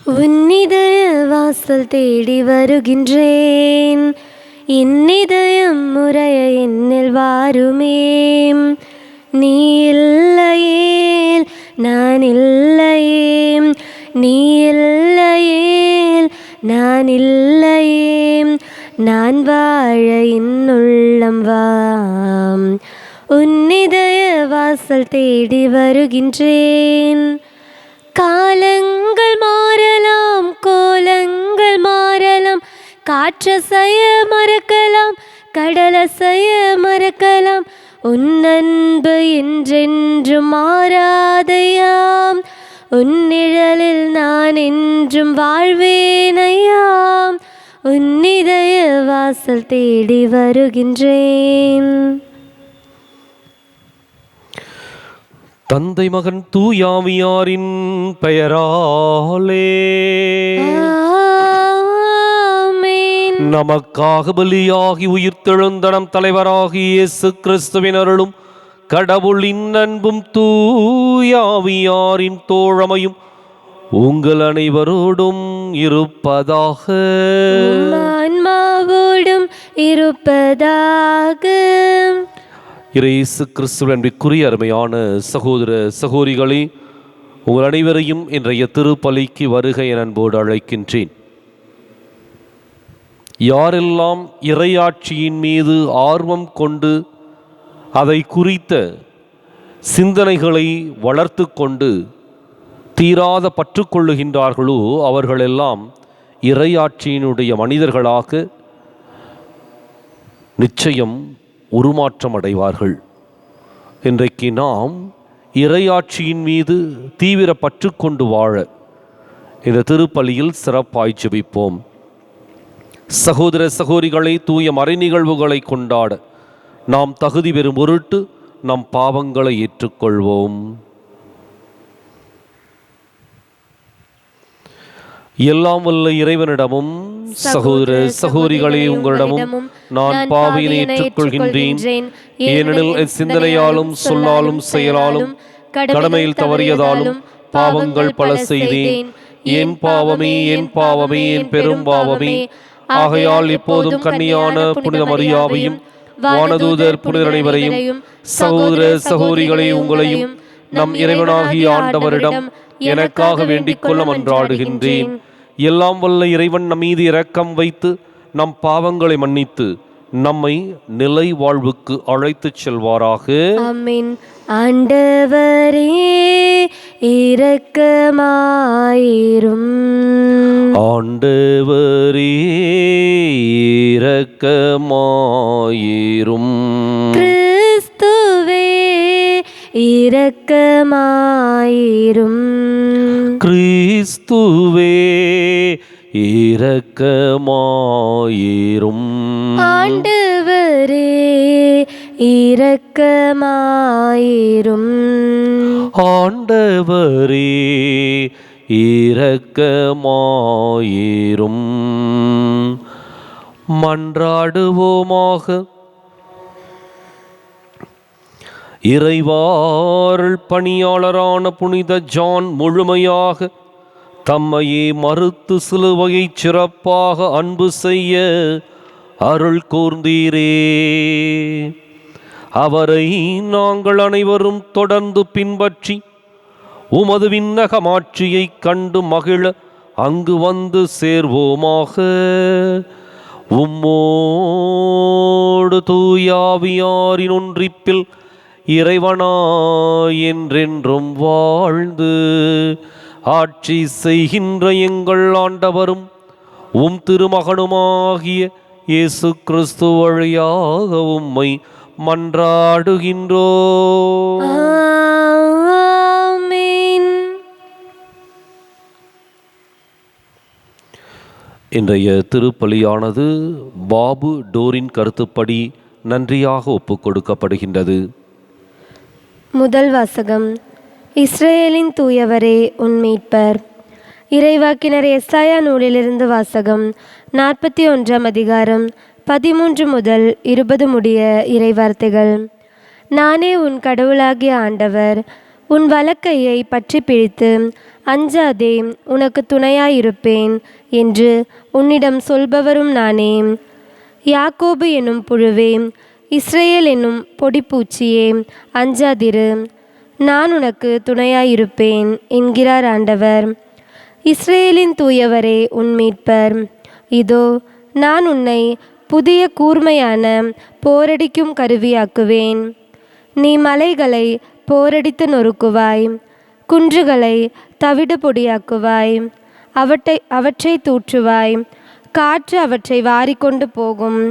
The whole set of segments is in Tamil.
உன்னிதய வாசல் தேடி வருகின்றேன், இன்னிதயம் முறைய என்னில் வாருமே. நீ இல்லையேல் நான் இல்லையே, நீ இல்லையேல் நான் இல்லையே, நான் வாழ இன்னுள்ளம் வாம். உன்னிதய வாசல் தேடி வருகின்றேன். காலங்கள் மாறலாம், கோலங்கள் மாறலாம், காற்றசைய மறக்கலாம், கடலசைய மறக்கலாம், உன் அன்பு என்றென்றும் மாறாதையாம். உன் நிழலில் நான் என்றும் வாழ்வேனையாம். உன் இதய வாசல் தேடி வருகின்றேன். தந்தை மகன் தூயாவியாரின் பெயராலே ஆமென். நமக்காக பலியாகி உயிர்த்தெழுந்தனம் தலைவராகி இயேசு கிறிஸ்துவின் அருளும் கடவுளின் அன்பும் தூயாவியாரின் தோழமையும் உங்கள் அனைவரோடும் இருப்பதாக. உம் ஆன்மாவோடும் இருப்பதாக. இயேசு கிறிஸ்துவின் அன்பிற்குரிய அருமையான சகோதர சகோதரிகளே, உங்கள் அனைவரையும் இன்றைய திருப்பலிக்கு வருக என அன்போடு அழைக்கின்றேன். யாரெல்லாம் இறையாட்சியின் மீது ஆர்வம் கொண்டு அதை குறித்த சிந்தனைகளை வளர்த்து கொண்டு தீராத பற்றுக்கொள்ளுகின்றார்களோ அவர்களெல்லாம் இறையாட்சியினுடைய மனிதர்களாக நிச்சயம் உருமாற்றம் அடைவார்கள். இன்றைக்கு நாம் இறையாட்சியின் மீது தீவிர பற்று கொண்டு வாழ இந்த திருப்பலியில் சிறப்பாய் ஜெபிப்போம். சகோதர சகோதரிகளை, தூய மறை நிகழ்வுகளை கொண்டாட நாம் தகுதி பெறும் பொருட்டு நம் பாவங்களை ஏற்றுக்கொள்வோம். எல்லாம் வல்ல இறைவனிடமும் சகோதர சகோதரிகளே உங்களிடமும் நான் பாவியினை ஏற்றுக்கொள்கின்றேன். ஏனெனில் சிந்தனையாலும் சொல்லாலும் செயலாலும் கடமையில் தவறியதாலும் பாவங்கள் பல செய்தேன். என் பாவமே, என் பாவமே, என் பெரும் பாவமே. ஆகையால் எப்போதும் கன்னியான புனித மரியாவையும் வானதூதர் புனிதர் அனைவரையும் சகோதர சகோதரிகளே உங்களையும் நம் இறைவனாகிய ஆண்டவரிடம் எனக்காக வேண்டிக் கொள்ள மன்றாடுகின்றேன். எல்லாம் வல்ல இறைவன் நம் மீது இரக்கம் வைத்து நம் பாவங்களை மன்னித்து நம்மை நிலை வாழ்வுக்கு அழைத்துச் செல்வாராக. ஆமென். ஆண்டவரே இரக்கமாயிரும். ஆண்டவரே இரக்கமாயிரும். கிறிஸ்துவே இரக்கமாயிரும். கிறிஸ்துவே இரக்கமாயிரும். ஆண்டவரே இரக்கமாயிரும். ஆண்டவரே இரக்கமாயிரும். மன்றாடுவோமாக. இறைவாரல் பணியாளரான புனித ஜான் முழுமையாக தம்மையே மறுத்து சிலுவையை சிறப்பாக அன்பு செய்ய அருள் கூர்ந்தீரே. அவரை நாங்கள் அனைவரும் தொடர்ந்து பின்பற்றி உமது விண்ணகமாட்சியை கண்டு மகிழ அங்கு வந்து சேர்வோமாக. உம்மோடு தூயாவியாரின் ஒன்றிப்பில் இறைவனாய் என்றென்றும் வாழ்ந்து ஆட்சி செய்கின்ற எங்கள் ஆண்டவரும் உம் திருமகனுமாகிய இயேசு கிறிஸ்து வழியாக உம்மை மன்றாடுகின்றோம். ஆமென். இன்றைய திருப்பலியானது பாபு டோரின் கருத்துப்படி நன்றியாக ஒப்புக் கொடுக்கப்படுகின்றது. முதல் வாசகம். இஸ்ரேலின் தூயவரே உன் மீட்பர். இறைவாக்கினர் எசாயா நூலிலிருந்து வாசகம். 41ஆம் அதிகாரம் 13 முதல் 20 முடிய இறைவார்த்தைகள். நானே உன் கடவுளாகிய ஆண்டவர், உன் வலக்கையை பற்றி பிடித்து, அஞ்சாதே, உனக்கு துணையாயிருப்பேன் என்று உன்னிடம் சொல்பவரும் நானே. யாக்கோபு என்னும் புழுவே, இஸ்ரேல் என்னும் பொடிப்பூச்சியே, அஞ்சாதிரு, நான் உனக்கு துணையாயிருப்பேன் என்கிறார் ஆண்டவர். இஸ்ரேலின் தூயவரே, உன் மீட்பர். இதோ, நான் உன்னை புதிய கூர்மையான போரடிக்கும் கருவியாக்குவேன். நீ மலைகளை போரடித்து நொறுக்குவாய், குன்றுகளை தவிடு பொடியாக்குவாய், அவற்றை தூற்றுவாய். காற்று அவற்றை வாரிக்கொண்டு போகும்,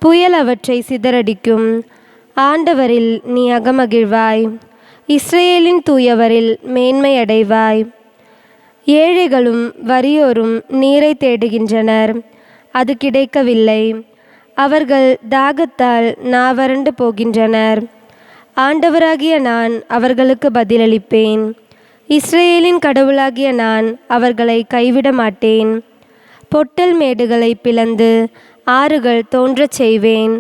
புயல் அவற்றை சிதறடிக்கும். ஆண்டவரில் நீ அகமகிழ்வாய், இஸ்ரேலின் தூயவரில் மேன்மை அடைவாய். ஏழைகளும் வறியோரும் நீரை தேடுகின்றனர், அது கிடைக்கவில்லை. அவர்கள் தாகத்தால் நாவறண்டு போகின்றனர். ஆண்டவராகிய நான் அவர்களுக்கு பதிலளிப்பேன். இஸ்ரேலின் கடவுளாகிய நான் அவர்களை கைவிட மாட்டேன். பொட்டல் மேடுகளை பிளந்து ஆறுகள் தோன்றச் செய்வேன்.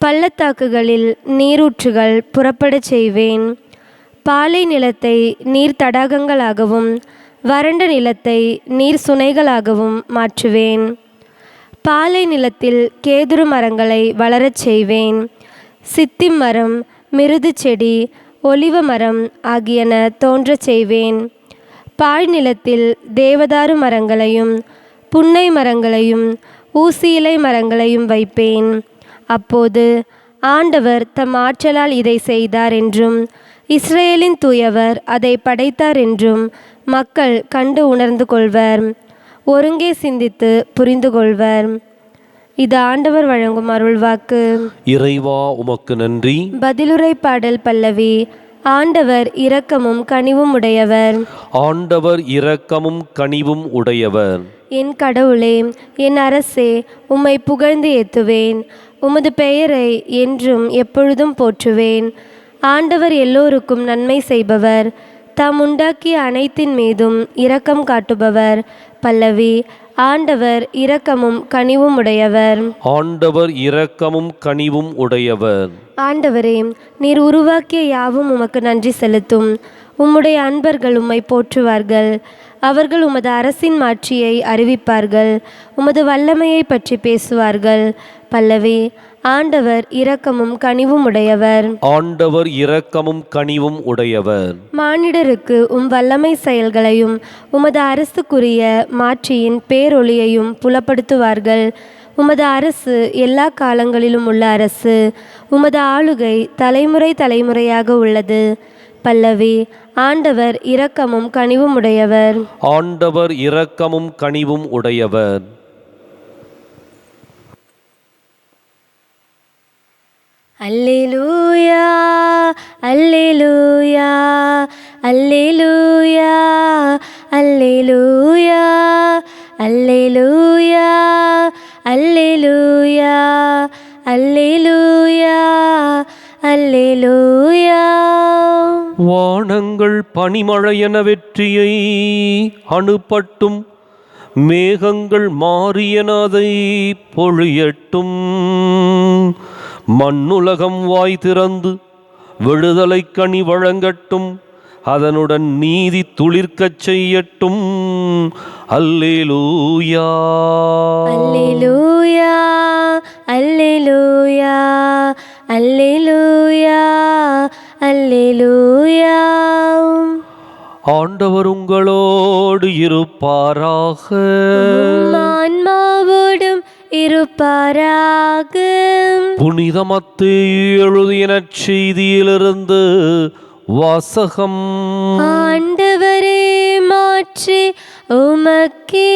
பள்ளத்தாக்குகளில் நீரூற்றுகள் புறப்படச் செய்வேன். பாலை நிலத்தை நீர் தடாகங்களாகவும் வறண்ட நிலத்தை நீர் சுனைகளாகவும் மாற்றுவேன். பாலை நிலத்தில் கேதுரு மரங்களை வளரச் செய்வேன். சித்திம் மரம், மிருது செடி, ஒலிவ மரம் ஆகியன தோன்றச் செய்வேன். பாழ்நிலத்தில் தேவதாரு மரங்களையும் புன்னை மரங்களையும் ஊசி இலை மரங்களையும் வைப்பேன். அப்போது ஆண்டவர் தம் ஆற்றலால் இதை செய்தார் என்றும் இஸ்ரேலின் தூயவர் அதை படைத்தார் என்றும் மக்கள் கண்டு உணர்ந்து கொள்வர், ஒருங்கே சிந்தித்து புரிந்து கொள்வர். இது ஆண்டவர் வழங்கும் அருள்வாக்கு. இறைவா, உமக்கு நன்றி. பதிலுரை பாடல் பல்லவி. ஆண்டவர் இரக்கமும் கனிவும் உடையவர். ஆண்டவர் இரக்கமும் கனிவும் உடையவர். என் கடவுளே, என் அரசே, உம்மை புகழ்ந்து ஏத்துவேன். உமது பெயரை என்றும் எப்பொழுதும் போற்றுவேன். ஆண்டவர் எல்லோருக்கும் நன்மை செய்பவர், தாம் உண்டாக்கிய அனைத்தின் மீதும் இரக்கம் காட்டுபவர். பல்லவி. ஆண்டவர் இரக்கமும் கனிவும் உடையவர். ஆண்டவர் இரக்கமும் கனிவும் உடையவர். ஆண்டவரே, நீர் உருவாக்கிய யாவும் உமக்கு நன்றி செலுத்தும். உம்முடைய அன்பர்கள் உம்மை போற்றுவார்கள். அவர்கள் உமது அரசின் மாட்சியை அறிவிப்பார்கள், உமது வல்லமையை பற்றி பேசுவார்கள். பல்லவி. ஆண்டவர் இரக்கமும் கனிவும் உடையவர். ஆண்டவர் இரக்கமும் கனிவும் உடையவர். மானிடருக்கு உம் வல்லமை செயல்களையும் உமது அரசுக்குரிய மாட்சியின் பேரொளியையும் புலப்படுத்துவார்கள். உமது அரசு எல்லா காலங்களிலும் உள்ள அரசு. உமது ஆளுகை தலைமுறை தலைமுறையாக உள்ளது. பல்லவி. ஆண்டவர் இரக்கமும் கனிவும் உடையவர். ஆண்டவர் இரக்கமும் கனிவும் உடையவர். அல்லேலூயா, அல்லேலூயா, அல்லேலூயா, அல்லேலூயா, அல்லேலூயா, அல்லேலூயா, அல்லேலூயா, அல்லேலூயா. வானங்கள் பனிமழையென வெற்றியை அனுப்பட்டும், மேகங்கள் மாறியன அதை பொழியட்டும். மண்ணுலகம் வாய் திறந்து விடுதலை கனி வழங்கட்டும், அதனுடன் நீதி துளிர்க்கச் செய்யட்டும். அல்லேலூயா, அல்லேலூயா, அல்லேலூயா, அல்லேலூயா, அல்லேலூயா. ஆண்டவர் உங்களோடு இருப்பாராக. ஆன்மாவோடும் இருப்பாராக. புனித மத்தேயு எழுதிய நற்செய்தியிலிருந்து வாசகம். ஆண்டவரே, மாற்றி உமக்கே.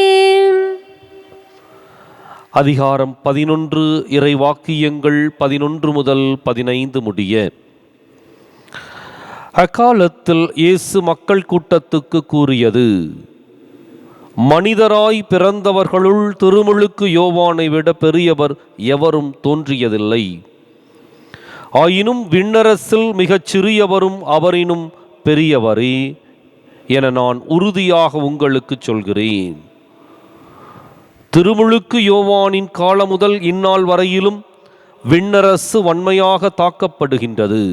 அதிகாரம் 11. இறைவாக்கியங்கள் 11 முதல் 15 முடிய. அக்காலத்தில் இயேசு மக்கள் கூட்டத்துக்கு கூறியது: மனிதராய் பிறந்தவர்களுள் திருமுழுக்கு யோவானை விட பெரியவர் எவரும் தோன்றியதில்லை. ஆயினும் விண்ணரசில் மிகச் சிறியவரும் அவரினும் பெரியவரே என நான் உறுதியாக உங்களுக்கு சொல்கிறேன். திருமுழுக்கு யோவானின் காலம் முதல் இந்நாள் வரையிலும் விண்ணரசு வன்மையாக தாக்கப்படுகின்றது.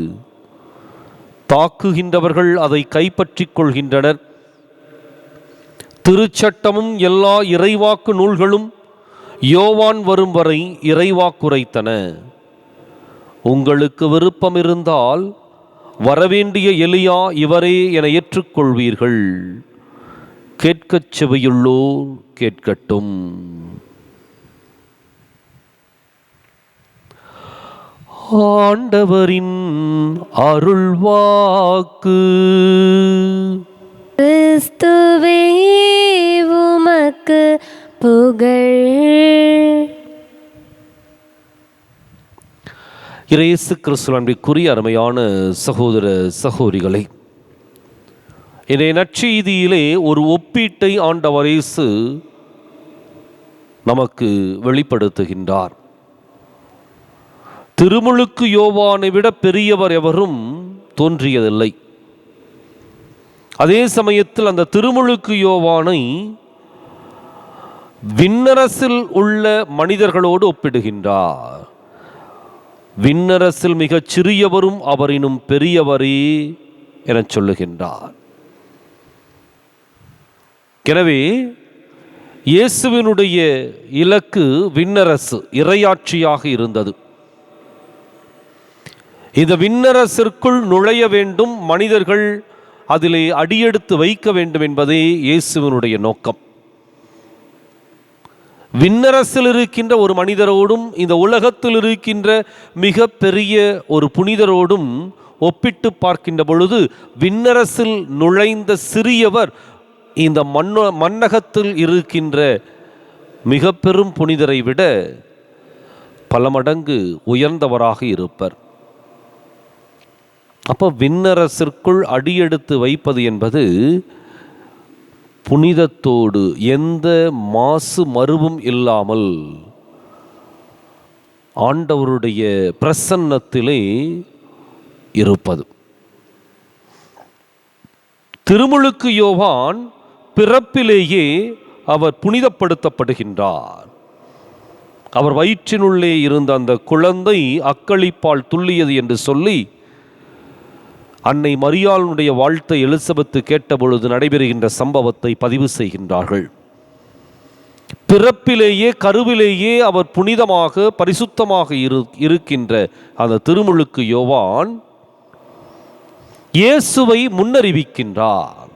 தாக்குகின்றவர்கள் அதை கைப்பற்றிக் கொள்கின்றனர். திருச்சட்டமும் எல்லா இறைவாக்கு நூல்களும் யோவான் வரும் வரை இறைவாக்குரைத்தன. உங்களுக்கு விருப்பம் இருந்தால் வரவேண்டிய எலியா இவரே என ஏற்றுக்கொள்வீர்கள். கேட்கச் செவியுள்ளோர் கேட்கட்டும். ஆண்டவரின் அருள்வாக்கு. கிறிஸ்துவே உமக்கு புகழ். இயேசு கிறிஸ்துவின் அன்பிற்குரிய அருமையான சகோதர சகோதரிகளை, இன்றைய நற்செய்தியிலே ஒரு ஒப்பீட்டை ஆண்டவர் இயேசு நமக்கு வெளிப்படுத்துகின்றார். திருமுழுக்கு யோவானை விட பெரியவர் எவரும் தோன்றியதில்லை. அதே சமயத்தில் அந்த திருமுழுக்கு யோவானை விண்ணரசில் உள்ள மனிதர்களோடு ஒப்பிடுகின்றார். விண்ணரசில் மிகச் சிறியவரும் அவரினும் பெரியவரே என சொல்லுகின்றார். எனவே இயேசுவினுடைய இலக்கு விண்ணரசு, இறையாட்சியாக இருந்தது. இந்த விண்ணரசிற்குள் நுழைய வேண்டும், மனிதர்கள் அதிலே அடியெடுத்து வைக்க வேண்டும் என்பதே இயேசுவினுடைய நோக்கம். விண்ணரசில் இருக்கின்ற ஒரு மனிதரோடும் இந்த உலகத்தில் இருக்கின்ற மிக பெரிய ஒரு புனிதரோடும் ஒப்பிட்டு பார்க்கின்ற பொழுது, விண்ணரசில் நுழைந்த சிறியவர் இந்த மண்ணகத்தில் இருக்கின்ற மிக பெரும் புனிதரை விட பல மடங்கு உயர்ந்தவராக இருப்பர். அப்போ விண்ணரசிற்குள் அடியெடுத்து வைப்பது என்பது புனிதத்தோடு எந்த மாசு மறுவும் இல்லாமல் ஆண்டவருடைய பிரசன்னத்திலே இருப்பது. திருமுழுக்கு யோவான் பிறப்பிலேயே அவர் புனிதப்படுத்தப்படுகின்றார். அவர் வயிற்றினுள்ளே இருந்த அந்த குழந்தை அக்களிப்பால் துள்ளியது என்று சொல்லி அன்னை மரியாளுடைய வாழ்த்தை எலிசபெத்து கேட்டபொழுது நடைபெறுகின்ற சம்பவத்தை பதிவு செய்கின்றார்கள். பிறப்பிலேயே கருவிலேயே அவர் புனிதமாக பரிசுத்தமாக இருக்கின்ற அந்த திருமுழுக்கு யோவான் இயேசுவை முன்னறிவிக்கின்றார்.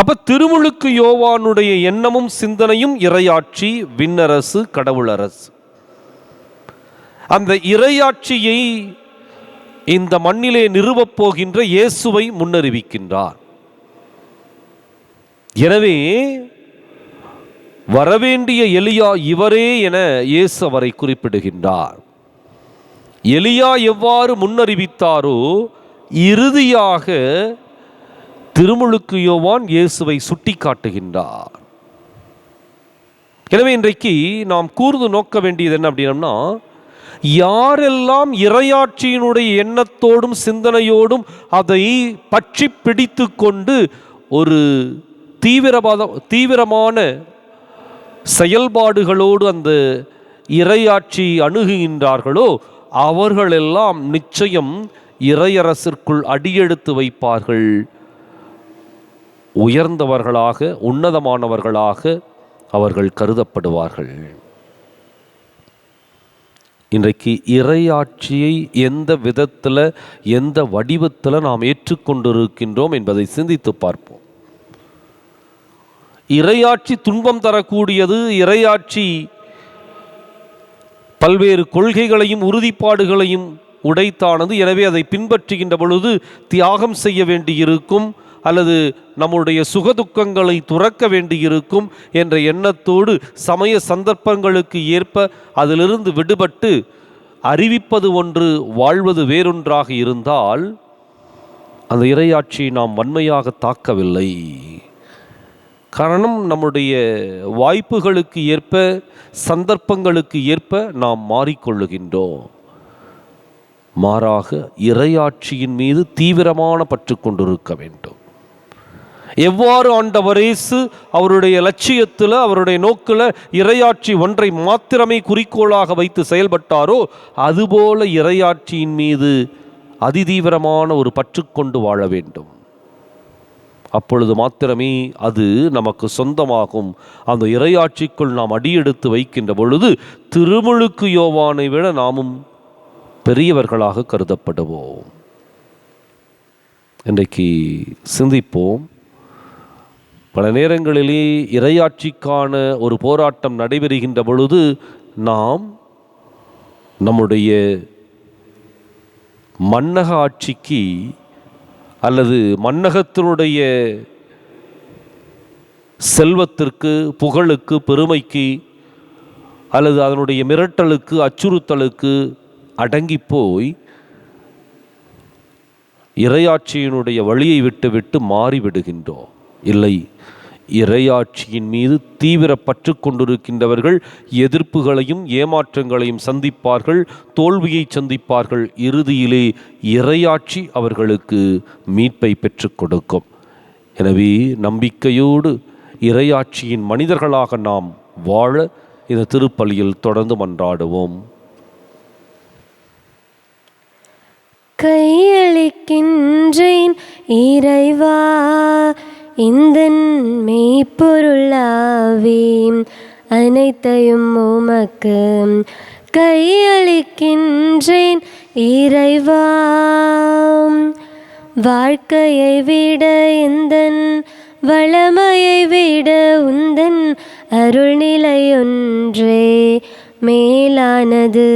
அப்ப திருமுழுக்கு யோவானுடைய எண்ணமும் சிந்தனையும் இறையாட்சி, விண்ணரசு, கடவுளரசு. அந்த இறையாட்சியை இந்த மண்ணிலே நிறுவப் போகின்ற இயேசுவை முன்னறிவிக்கின்றார். எனவே வரவேண்டிய எலியா இவரே என இயேசு அவரை குறிப்பிடுகின்றார். எலியா எவ்வாறு முன்னறிவித்தாரோ இறுதியாக திருமுழுக்கு யோவான் இயேசுவை சுட்டி காட்டுகின்றார். எனவே இன்றைக்கு நாம் கூர்ந்து நோக்க வேண்டியது என்ன அப்படின்னா, யாரெல்லாம் இறையாட்சியினுடைய எண்ணத்தோடும் சிந்தனையோடும் அதை பற்றி பிடித்து கொண்டு ஒரு தீவிரமான செயல்பாடுகளோடு அந்த இறையாட்சி அணுகுகின்றார்களோ அவர்களெல்லாம் நிச்சயம் இறையரசிற்குள் அடியெடுத்து வைப்பார்கள். உயர்ந்தவர்களாக, உன்னதமானவர்களாக அவர்கள் கருதப்படுவார்கள். இன்றைக்கு இறையாட்சியை எந்த விதத்தில், எந்த வடிவத்தில் நாம் ஏற்றுக்கொண்டிருக்கின்றோம் என்பதை சிந்தித்து பார்ப்போம். இறையாட்சி துன்பம் தரக்கூடியது. இறையாட்சி பல்வேறு கொள்கைகளையும் உறுதிப்பாடுகளையும் உடைத்தானது. எனவே அதை பின்பற்றுகின்ற பொழுது தியாகம் செய்ய வேண்டியிருக்கும், அல்லது நம்முடைய சுகதுக்கங்களை துறக்க வேண்டியிருக்கும் என்ற எண்ணத்தோடு சமய சந்தர்ப்பங்களுக்கு ஏற்ப அதிலிருந்து விடுபட்டு அறிவிப்பது ஒன்று, வாழ்வது வேறொன்றாக இருந்தால் அந்த இறையாட்சியை நாம் வன்மையாக தாக்கவில்லை. காரணம், நம்முடைய வாய்ப்புகளுக்கு ஏற்ப, சந்தர்ப்பங்களுக்கு ஏற்ப நாம் மாறிக்கொள்ளுகின்றோம். மாறாக இறையாட்சியின் மீது தீவிரமான பற்று கொண்டிருக்க வேண்டும். எவ்வாறு ஆண்டவர் இயேசு அவருடைய லட்சியத்தில், அவருடைய நோக்கில் இறையாட்சி ஒன்றை மாத்திரமே குறிக்கோளாக வைத்து செயல்பட்டாரோ அதுபோல இறையாட்சியின் மீது அதிதீவிரமான ஒரு பற்றுக்கொண்டு வாழ வேண்டும். அப்பொழுது மாத்திரமே அது நமக்கு சொந்தமாகும். அந்த இறையாட்சிக்குள் நாம் அடியெடுத்து வைக்கின்ற பொழுது திருமுழுக்கு யோவானை விட நாமும் பெரியவர்களாக கருதப்படுவோம். இன்றைக்கு சிந்திப்போம். பல நேரங்களிலே இறையாட்சிக்கான ஒரு போராட்டம் நடைபெறுகின்ற பொழுது நாம் நம்முடைய மன்னக ஆட்சிக்கு அல்லது மன்னகத்தினுடைய செல்வத்திற்கு, புகழுக்கு, பெருமைக்கு அல்லது அதனுடைய மிரட்டலுக்கு, அச்சுறுத்தலுக்கு அடங்கி போய் இறையாட்சியினுடைய வழியை விட்டு மாறிவிடுகின்றோம். இல்லை, இறையாட்சியின் மீது தீவிர பற்று கொண்டிருக்கின்றவர்கள் எதிர்ப்புகளையும் ஏமாற்றங்களையும் சந்திப்பார்கள், தோல்வியை சந்திப்பார்கள். இறுதியிலே இறையாட்சி அவர்களுக்கு மீட்பை பெற்றுக் கொடுக்கும். எனவே நம்பிக்கையோடு இறையாட்சியின் மனிதர்களாக நாம் வாழ இந்த திருப்பலியில் தொடர்ந்து மன்றாடுவோம். கையளிக்கின்றேன் இறைவா இந்தன் மெய்ப்பொருளாவே, அனைத்தையும் உமக்கு கையளிக்கின்றேன் இறைவா. வாழ்க்கையை விட எந்தன் வளமையை விட உந்தன் அருள்நிலை ஒன்றே மேலானது.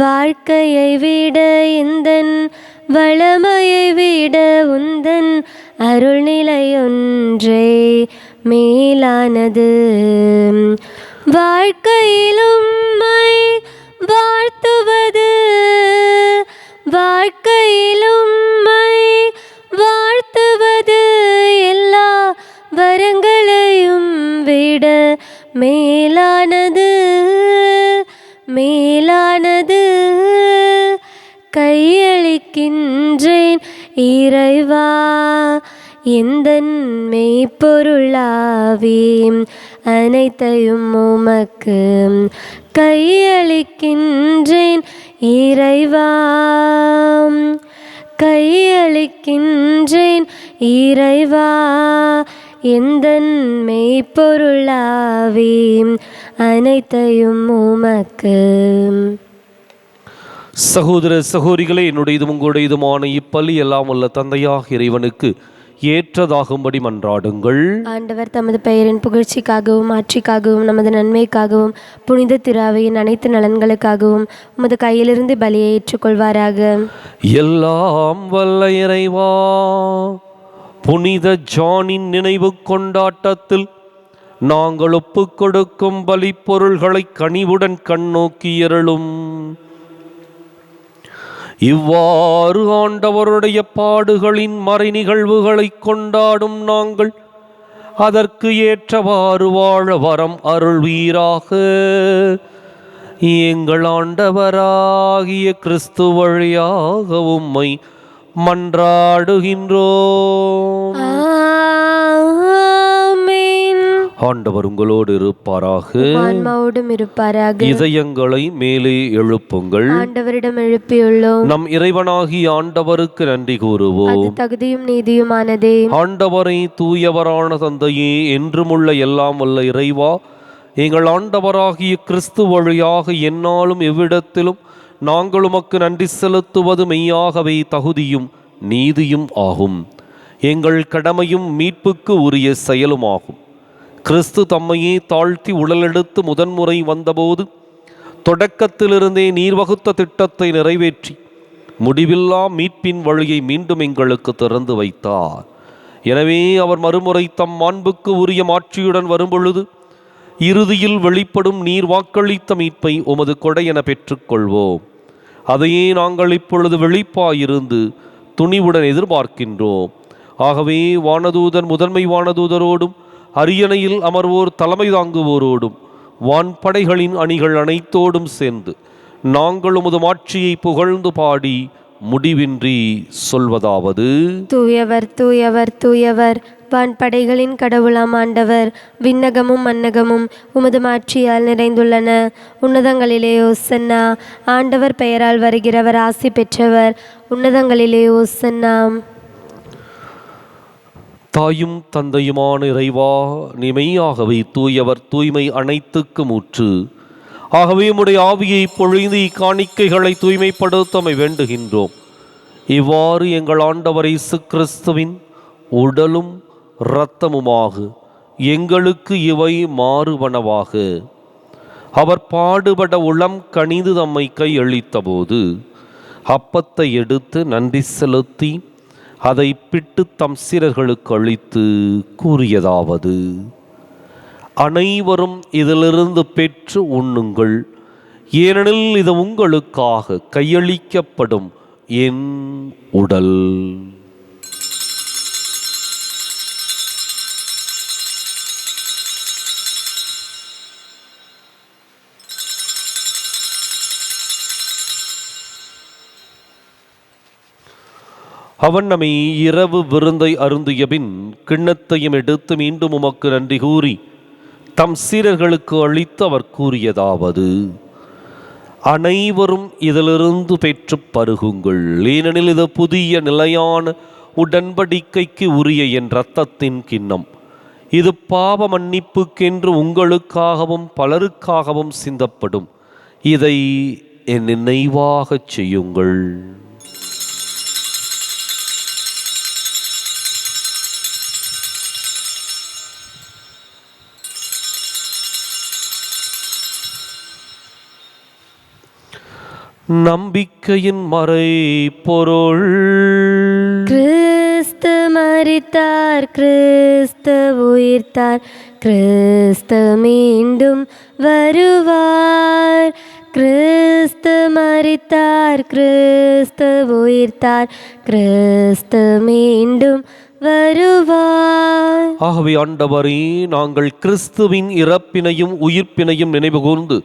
வாழ்க்கையை விட எந்தன் வளமையை விட உந்தன் அருள்நிலை ஒன்றே மேலானது. வாழ்க்கையிலும் வாழ்த்துவது, வாழ்க்கையிலும் வாழ்த்துவது எல்லா வரங்களையும் விட மேலானது, மேலானது. கையளிக்கின்றேன் இறைவா எந்தன் மெய்ப்பொருளாவே, அனைத்தையும் உமக்கு கையளிக்கின்றேன் இறைவா. கையளிக்கின்றேன் இறைவா எந்தன் மெய்ப்பொருளாவே, அனைத்தையும் உமக்கு. சகோதர சகோதரிகளே, என்னுடையதும் உங்களுடையதுமான இப்பலி எல்லாம் உள்ள தந்தையாக இறைவனுக்கு ஏற்றதாகும்படி மன்றாடுங்கள். ஆண்டவர் தமது பெயரின் புகழ்ச்சிக்காகவும் ஆட்சிக்காகவும் நமது நன்மைக்காகவும் புனித திராவையின் அனைத்து நலன்களுக்காகவும் உமது கையிலிருந்து பலியை ஏற்றுக்கொள்வாராக. எல்லாம் வல்ல இறைவா, புனித ஜானின் நினைவு கொண்டாட்டத்தில் நாங்கள் ஒப்புக் கொடுக்கும் பலி பொருள்களை கனிவுடன் கண்ணோக்கி அருளும். இவ்வாறு ஆண்டவருடைய பாடுகளின் மறை நிகழ்வுகளை கொண்டாடும் நாங்கள் அதற்கு ஏற்றவாறு வாழ வரம் அருள்வீராக. எங்கள் ஆண்டவராகிய கிறிஸ்து வழியாக உம்மை மன்றாடுகின்றோம். ஆண்டவர் உங்களோடு இருப்பாராக, ஆன்மாவோடும் இருப்பாராக. இதயங்களை மேலே எழுப்புங்கள். ஆண்டவரிடம் எழுப்பியுள்ளோம். நம் இறைவனாகிய ஆண்டவருக்கு நன்றி கூறுவோம். தகுதியும் நீதியுமானதே. ஆண்டவரை தூயவரான தந்தையே, என்றுமுள்ள எல்லாம் வல்ல இறைவா, எங்கள் ஆண்டவராகிய கிறிஸ்து வழியாக எந்நாளும் எவ்விடத்திலும் நாங்கள் உமக்கு நன்றி செலுத்துவது மெய்யாகவே தகுதியும் நீதியும் ஆகும். எங்கள் கடமையும் மீட்புக்கு உரிய செயலுமாகும். கிறிஸ்து தம்மையே தாழ்த்தி உடலெடுத்து முதன்முறை வந்தபோது தொடக்கத்திலிருந்தே நீர் வகுத்த திட்டத்தை நிறைவேற்றி முடிவில்லா மீட்பின் வழியை மீண்டும் எங்களுக்கு திறந்து வைத்தார். எனவே அவர் மறுமுறை தம் மாண்புக்கு உரிய மாட்சியுடன் வரும்பொழுது இறுதியில் வெளிப்படும் நீர் வாக்களித்த மீட்பை உமது கொடை என பெற்றுக்கொள்வோம். அதையே நாங்கள் இப்பொழுது வெளிப்பாயிருந்து துணிவுடன் எதிர்பார்க்கின்றோம். ஆகவே வானதூதன் முதன்மை வானதூதரோடும் அரியணையில் அமர்வோர் தலைமை தாங்குவோரோடும் வான்படைகளின் அணிகள் அனைத்தோடும் சேர்ந்து நாங்கள் உமது மாட்சியை புகழ்ந்து பாடி முடிவின்றி சொல்வதாவது: தூயவர் தூயவர் தூயவர், வான்படைகளின் கடவுளாம் ஆண்டவர். விண்ணகமும் மன்னகமும் உமது மாட்சியால் நிறைந்துள்ளன. உன்னதங்களிலே ஓசன்னா. ஆண்டவர் பெயரால் வருகிறவர் ஆசி பெற்றவர். உன்னதங்களிலே ஓசன்னா. தாயும் தந்தையுமான இறைவா, நீ மெய்யாகவே தூயவர், தூய்மை அனைத்துக்கும் ஊற்று. ஆகவே உம்முடைய ஆவியை பொழிந்து இக்காணிக்கைகளை தூய்மைப்படுத்தமை வேண்டுகின்றோம். இவ்வாறு எங்கள் ஆண்டவர் இயேசு கிறிஸ்துவின் உடலும் இரத்தமுமாக எங்களுக்கு இவை மாறுவனவாக. அவர் பாடுபட உளம் கனிந்து தம்மை கையளித்த போது அப்பத்தை எடுத்து நன்றி செலுத்தி அதை பிட்டு தம் சீடர்களுக்கு அளித்து கூறியதாவது: அனைவரும் இதிலிருந்து பெற்று உண்ணுங்கள், ஏனெனில் இது உங்களுக்காக கையளிக்கப்படும் என் உடல். அவன் நம்மை இரவு விருந்தை அருந்தியபின் கிண்ணத்தையும் எடுத்து மீண்டும் உமக்கு நன்றி கூறி தம் சீடர்களுக்கு அளித்து அவர் கூறியதாவது: அனைவரும் இதிலிருந்து பெற்று பருகுங்கள், ஏனெனில் இது புதிய நிலையான உடன்படிக்கைக்கு உரிய என் இரத்தத்தின் கிண்ணம். இது பாவ மன்னிப்புக்கென்று உங்களுக்காகவும் பலருக்காகவும் சிந்தப்படும். இதை என் நினைவாகச் செய்யுங்கள். நம்பிக்கையின் மறைபொருள். கிறிஸ்து மரித்தார், கிறிஸ்து உயிர்த்தார், கிறிஸ்து மீண்டும் வருவார். கிறிஸ்து மரித்தார், கிறிஸ்து உயிர்த்தார், கிறிஸ்து மீண்டும் வருவார். ஆகவே ஆண்டவரே, நாங்கள் கிறிஸ்துவின் இறப்பினையும் உயிர்ப்பினையும் நினைவு கூர்ந்து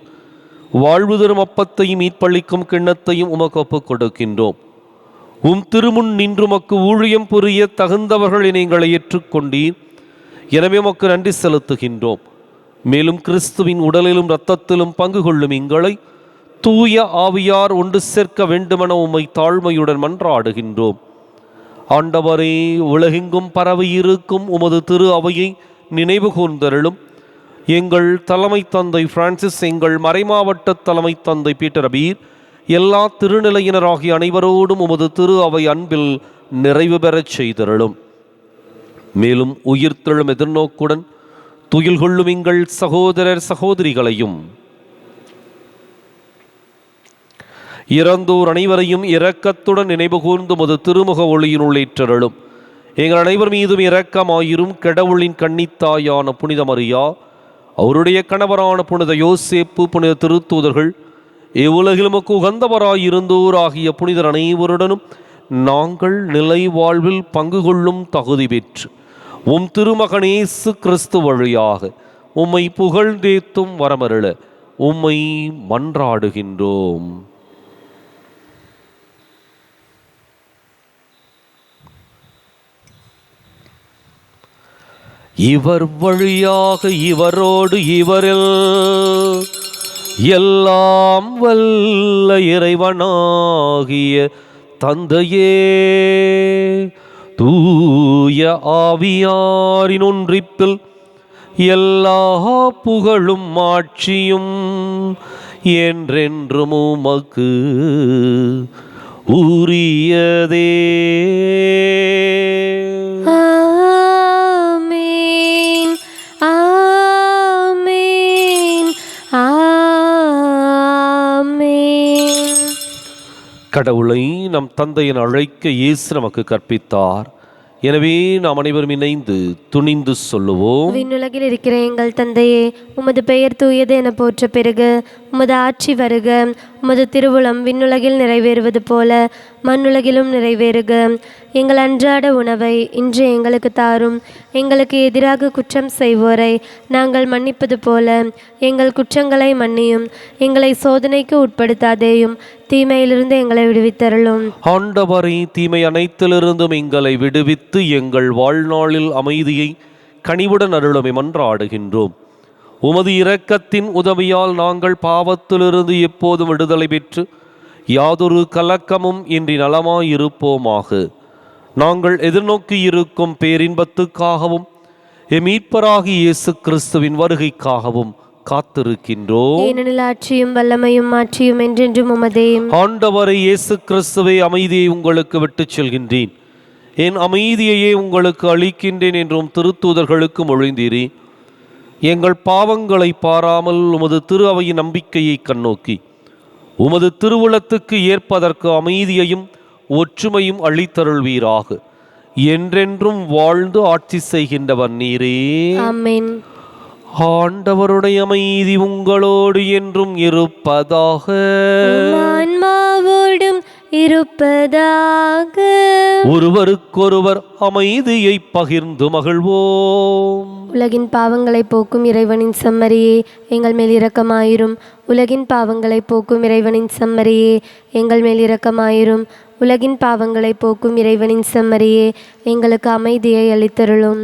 வாழ்வு தரும் அப்பத்தையும் மீட்பளிக்கும் கிண்ணத்தையும் உமக்கு ஒப்புக் கொடுக்கின்றோம். உம் திருமுன் நின்று உமக்கு ஊழியம் புரிய தகுந்தவர்கள் எங்களை ஏற்றுக்கொண்டீர். எனவே உமக்கு நன்றி செலுத்துகின்றோம். மேலும் கிறிஸ்துவின் உடலிலும் இரத்தத்திலும் பங்கு கொள்ளும் எங்களை தூய ஆவியார் ஒன்று சேர்க்க வேண்டுமென உம்மை தாழ்மையுடன் மன்றாடுகின்றோம். ஆண்டவரே, உலகெங்கும் பரவி இருக்கும் உமது திரு அவையை நினைவு கூர்ந்தருளும். எங்கள் தலைமை தந்தை பிரான்சிஸ், எங்கள் மறைமாவட்ட தலைமை தந்தை பீட்டர் அபீர், எல்லா திருநிலையினராகிய அனைவரோடும் உமது திரு அவை அன்பில் நிறைவு பெறச் செய்தருளும். மேலும் உயிர்த்தெழும் எதிர்நோக்குடன் துயில் கொள்ளும் எங்கள் சகோதரர் சகோதரிகளையும் இறந்தோர் அனைவரையும் இரக்கத்துடன் நினைவு கூர்ந்து உமது திருமுக ஒளியினுள் ஏற்றருளும். எங்கள் அனைவர் மீதும் இரக்கமாயிரும். கடவுளின் கன்னித்தாயான புனித மரியா, அவருடைய கணவரான புனித யோசேப்பு, புனித திருத்தூதர்கள், இவ்வுலகில் உமக்கு உகந்தவராயிருந்தோர் ஆகிய புனிதர் அனைவருடனும் நாங்கள் நிலை வாழ்வில் பங்கு கொள்ளும் தகுதி பெற்று உம் திருமகன் இயேசு கிறிஸ்து வழியாக உம்மை புகழ்ந்தேத்தும் வரமருள உம்மை மன்றாடுகின்றோம். இவர் வழியாக இவரோடு இவரில் எல்லாம் வல்ல இறைவனாகிய தந்தையே, தூய ஆவியாரின் ஒன்றிப்பில் எல்லா புகழும் ஆட்சியும் என்றென்றும் உமக்கு உரியதே. கடவுளை நம் தந்தையின் அழைக்க இயேசு நமக்கு கற்பித்தார். எனவே நாம் அனைவரும் இணைந்து துணிந்து சொல்லுவோம்: விண்ணுலகில் இருக்கிற எங்கள் தந்தையே, உமது பெயர் தூயது என போற்ற பெருக. உமது ஆட்சி வருக. உமது திருவுளம் விண்ணுலகில் நிறைவேறுவது போல மண்ணுலகிலும் நிறைவேறுக. எங்கள் அன்றாட உணவை இன்று எங்களுக்கு தாரும். எங்களுக்கு எதிராக குற்றம் செய்வோரை நாங்கள் மன்னிப்பது போல எங்கள் குற்றங்களை மன்னியும். எங்களை சோதனைக்கு உட்படுத்தாதேயும், தீமையிலிருந்து எங்களை விடுவித்தருளும். ஆண்டவரே, தீமை அனைத்திலிருந்தும் எங்களை விடுவித்து எங்கள் வாழ்நாளில் அமைதியை கனிவுடன் அருளுமை மன்றாடுகின்றோம். உமது இரக்கத்தின் உதவியால் நாங்கள் பாவத்திலிருந்து எப்போதும் விடுதலை பெற்று யாதொரு கலக்கமும் இன்றி நலமாயிருப்போமாக. நாங்கள் எதிர்நோக்கி இருக்கும் பேரின்பத்துக்காகவும் மீட்பராகி இயேசு கிறிஸ்துவின் வருகைக்காகவும் காத்திருக்கின்றோம். ஏனெனில் ஆட்சியும் வல்லமையும் மாற்றியும் என்றென்றும் உமதே. ஆண்டவரை இயேசு கிறிஸ்துவே, அமைதியை உங்களுக்கு விட்டுச் செல்கின்றேன், என் அமைதியையே உங்களுக்கு அளிக்கின்றேன் என்றும் திருத்தூதர்களுக்கு மொழிந்தீரே. எங்கள் பாவங்களை பாராமல் உமது திரு அவையின் நம்பிக்கையை கண்ணோக்கி உமது திருவுளத்துக்கு ஏற்பதற்கு அமைதியையும் ஒற்றுமையும் அளித்தருள்வீராக. என்றென்றும் வாழ்ந்து ஆட்சி செய்கின்றவர் நீரே. ஆமென். ஆண்டவருடைய அமைதி உங்களோடு என்றும் இருப்பதாக. ஆன்மாவோடும் இருப்பதாக. ஒருவருக்கொருவர் அமைதியை பகிர்ந்து மகிழ்வோம். உலகின் பாவங்களை போக்கும் இறைவனின் செம்மறியே, எங்கள் மேல் இரக்கமாயிரும். உலகின் பாவங்களை போக்கும் இறைவனின் செம்மறியே, எங்கள் மேல் இரக்கமாயிரும். உலகின் பாவங்களை போக்கும் இறைவனின் செம்மறியே, எங்களுக்கு அமைதியை அளித்தருளும்.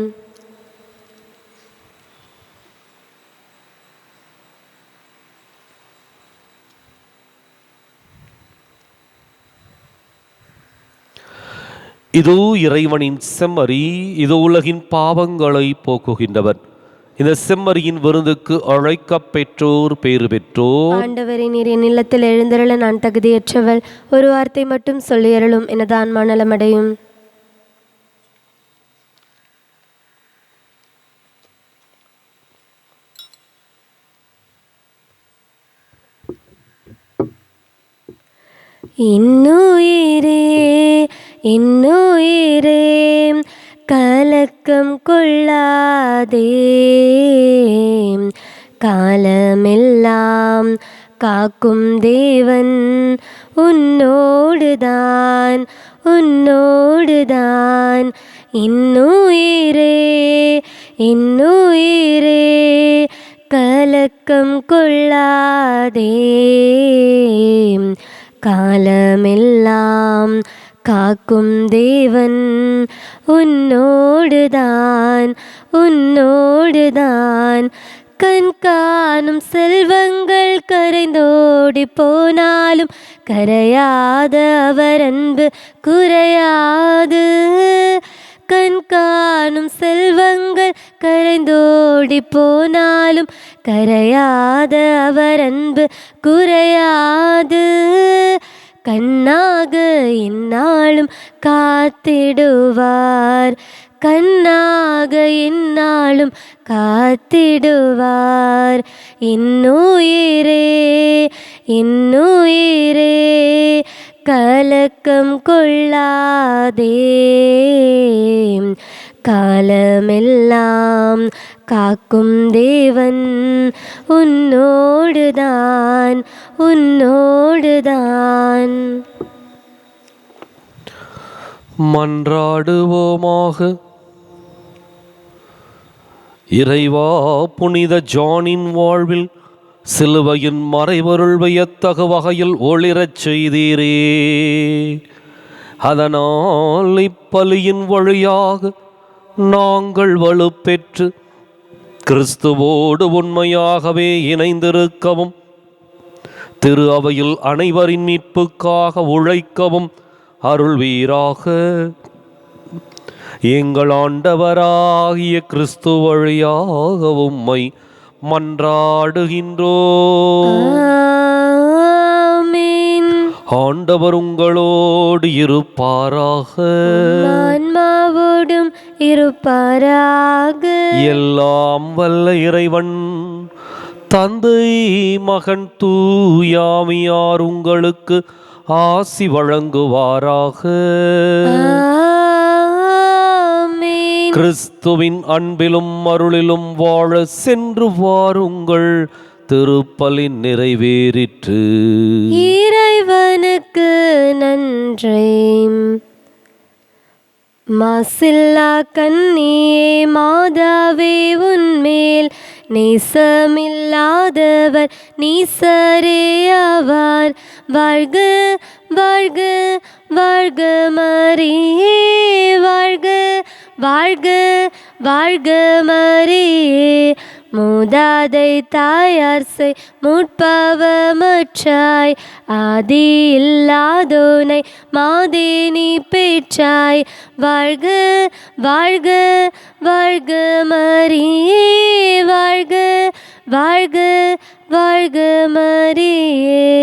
இதோ இறைவனின் செம்மறி, இதோ உலகின் பாவங்களை போக்குகின்றவர். இந்த செம்மறியின் விருந்துக்கு அழைக்கப் பெற்றோர் பேறு பெற்றோர். ஆண்டவரே, நீர் என் இல்லத்தில் எழுந்தருள நான் தகுதியற்றவள். ஒரு வார்த்தை மட்டும் சொல்லியருளும், எனது ஆன்மா நலமடையும். இன்னுயிரே இன்னுயிரே கலக்கம் கொள்ளாதே, காலமெல்லாம் காக்கும் தேவன் உன்னோடுதான் உன்னோடுதான். இன்னுயிரே இன்னுயிரே கலக்கம் கொள்ளாதே, காலமெல்லாம் காக்கும் தேவன் உன்னோடுதான் உன்னோடுதான். கண் காணும் செல்வங்கள் கரைந்தோடி போனாலும் கரையாத அவர் அன்பு குறையாது. கண் காணும் செல்வங்கள் கரைந்தோடி போனாலும் கரையாத அவர் அன்பு குறையாது. கண்ணாக எந்நாளும் காத்திடுவார், கண்ணாக எந்நாளும் காத்திடுவார். இன்னுயிரே இன்னுயிரே கலக்கம் கொள்ளாதே, காலமெல்லாம் காக்கும் தேவன் உன்னோடுதான் உன்னோடுதான். மன்றாடுவோமாக. இறைவா, புனித ஜானின் வாழ்வில் சிலுவையின் மறைபொருள் வியத்தகு வகையில் ஒளிரச் செய்தீரே. அதனால் இப்பலியின் வழியாக நாங்கள் வலுப்பெற்று கிறிஸ்துவோடு உண்மையாகவே இணைந்திருக்கவும் திரு அவையில் அனைவரின் மீட்புக்காக உழைக்கவும் அருள்வீராக. எங்கள் ஆண்டவராகிய கிறிஸ்து வழியாக உம்மை மன்றாடுகின்றோம். ஆமென். ஆண்டவர் உங்களோடு இருப்பாராக. ஆன்மாவோடும் இருப்பாராக. எல்லாம் வல்ல இறைவன் தந்தை, மகன், தூயாமியார் உங்களுக்கு ஆசி வழங்குவாராக. ஆமென். கிறிஸ்துவின் அன்பிலும் அருளிலும் வாழ சென்று வாருங்கள். திருப்பலி நிறைவேறிற்று. இறைவனுக்கு நன்றி. மாசில்லா கன்னியே மாதாவே உன்மேல் நேசமில்லாதவர் நீசரே ஆவார். வாழ்க வாழ்க வாழ்க மரியே, வாழ்க வாழ்க வாழ்க மரியே. மூதாதை தாயார் செய் முற்பவமற்றாய், ஆதி இல்லாதோனை மாதேனி பெற்றாய். வாழ்க வாழ்க வாழ்க மரியே, வாழ்க வாழ்க வாழ்க மரியே.